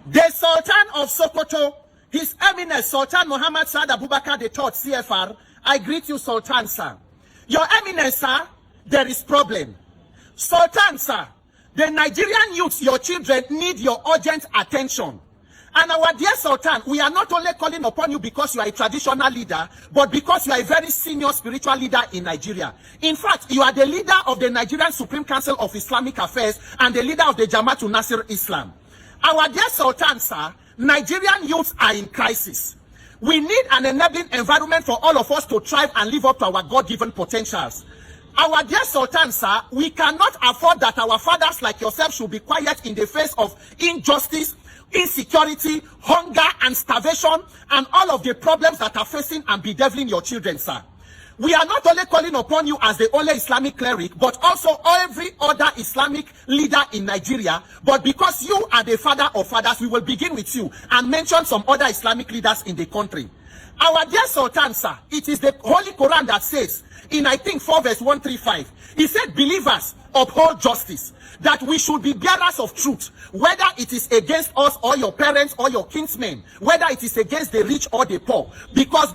The Sultan of Sokoto, His Eminence Sultan Muhammad Saad Abubakar III, CFR, I greet you, Sultan, sir. Your Eminence, sir, there is problem. Sultan, sir, the Nigerian youths, your children, need your urgent attention. And our dear Sultan, we are not only calling upon you because you are a traditional leader, but because you are a very senior spiritual leader in Nigeria. In fact, you are the leader of the Nigerian Supreme Council of Islamic Affairs and the leader of the Jamaatul Nasir Islam. Our dear Sultan, sir, Nigerian youths are in crisis. We need an enabling environment for all of us to thrive and live up to our God-given potentials. Our dear Sultan, sir, we cannot afford that our fathers like yourself should be quiet in the face of injustice, insecurity, hunger, and starvation, and all of the problems that are facing and bedeviling your children, sir. We are not only calling upon you as the only Islamic cleric, but also every other Islamic leader in Nigeria. But because you are the father of fathers, we will begin with you and mention some other Islamic leaders in the country. Our dear Sultan, sir, it is the Holy Quran that says, in I think 4 verse 135, he said, believers uphold justice, that we should be bearers of truth, whether it is against us or your parents or your kinsmen, whether it is against the rich or the poor, because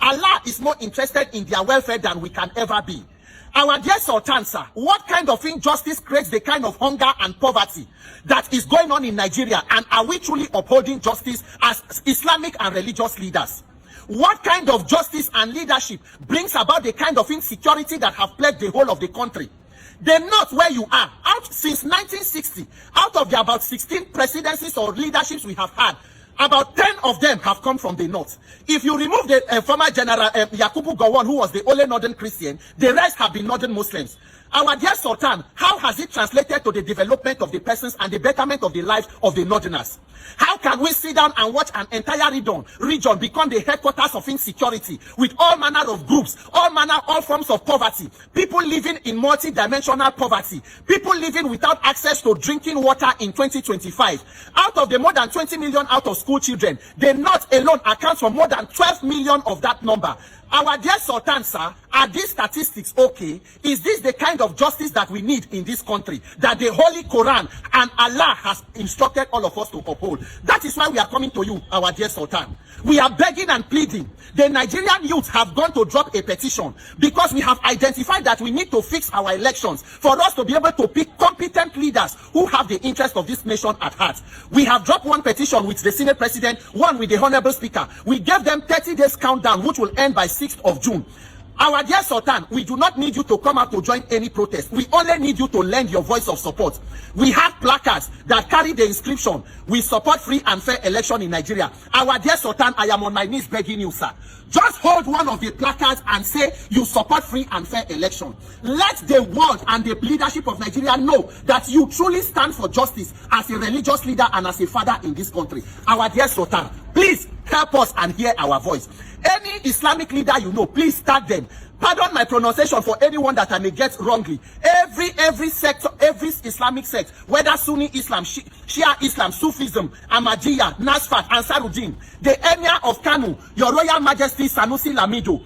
Allah is more interested in their welfare than we can ever be. Our dear Sultan, sir, what kind of injustice creates the kind of hunger and poverty that is going on in Nigeria, and are we truly upholding justice as Islamic and religious leaders? What kind of justice and leadership brings about the kind of insecurity that have plagued the whole of the country? The North, where you are, out since 1960, out of the about 16 presidencies or leaderships we have had, about 10 of them have come from the North. If you remove the former General Yakubu Gowon, who was the only Northern Christian, the rest have been Northern Muslims. Our dear Sultan, how has it translated to the development of the persons and the betterment of the lives of the Northerners? How can we sit down and watch an entire region become the headquarters of insecurity, with all manner of groups, all forms of poverty, people living in multi-dimensional poverty, people living without access to drinking water in 2025? Out of the more than 20 million out of school children, the North alone accounts for more than 12 million of that number. Our dear Sultan, sir, are these statistics okay? Is this the kind of justice that we need in this country, that the Holy Quran and Allah has instructed all of us to uphold? That is why we are coming to you, our dear Sultan. We are begging and pleading. The Nigerian youth have gone to drop a petition because we have identified that we need to fix our elections for us to be able to pick competent leaders who have the interest of this nation at heart. We have dropped one petition with the Senate President, one with the Honorable Speaker. We gave them 30 days countdown, which will end by 6th of June. Our dear Sultan, we do not need you to come out to join any protest. We only need you to lend your voice of support. We have placards that carry the inscription, "We support free and fair election in Nigeria." Our dear Sultan, I am on my knees begging you, sir. Just hold one of the placards and say you support free and fair election. Let the world and the leadership of Nigeria know that you truly stand for justice as a religious leader and as a father in this country. Our dear Sultan, please help us and hear our voice. Any Islamic leader you know, please tag them. Pardon my pronunciation for anyone that I may get wrongly. Every sector, every Islamic sect, whether Sunni Islam, Shia Islam, Sufism, Ahmadiyya, Nasfat, Ansaruddin, the Emir of Kanu, Your Royal Majesty Sanusi Lamido,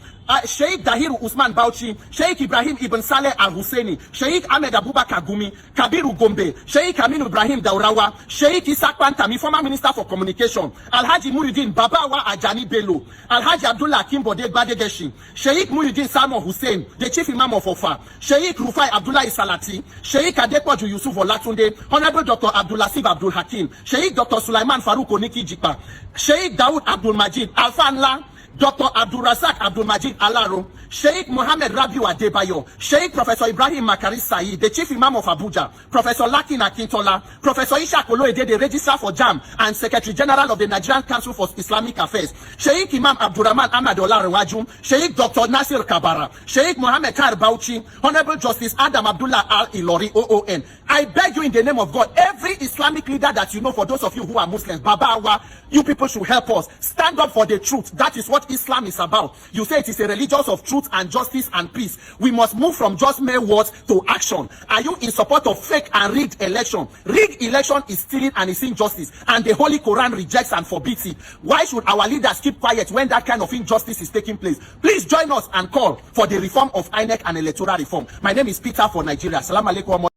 Sheikh Dahiru Usman Bauchi, Sheikh Ibrahim Ibn Saleh Al-Husseini, Sheikh Ahmed Abubakar Gumi, Kabiru Gombe, Sheikh Aminu Ibrahim Daurawa, Sheikh Isaac Pantami, former Minister for Communication, Alhaji Muhyiddin Babawa Ajani Bello, Alhaji Abdullah Kimbode Gbadegeshi, Sheikh Muhyiddin Samo Hussein, the Chief Imam of Ofa, Sheikh Rufai Abdullah Isalati, Sheikh Adepoju Yusuf Olatunde, Honorable Dr. Abdulaziz Abdul Hakim, Sheikh Dr. Sulaiman Farouk Oniki Jikpa, Sheikh Dawood Abdul Majid, Alfa Nla, Dr. Abdul Razak Abdul Majid Alaro, Sheikh Mohammed Rabiu Adebayo, Sheikh Professor Ibrahim Makari Said, the Chief Imam of Abuja, Professor Lakin Akintola, Professor Ishaq Oloede, the Registrar for JAM and Secretary General of the Nigerian Council for Islamic Affairs, Sheikh Imam Abdurrahman Ahmad Olarewaju, Sheikh Dr. Nasir Kabara, Sheikh Mohammed Kar Bauchi, Honorable Justice Adam Abdullah Al Ilori, OON. I beg you in the name of God, every Islamic leader that you know, for those of you who are Muslims, Babawa, you people should help us. Stand up for the truth. That is what Islam is about. You say it is a religion of truth and justice and peace. We must move from just mere words to action. Are you in support of fake and rigged election? Rigged election is stealing and is injustice, and the Holy Quran rejects and forbids it. Why should our leaders keep quiet when that kind of injustice is taking place? Please join us and call for the reform of INEC and electoral reform. My name is Peter for Nigeria. Assalamu alaikum.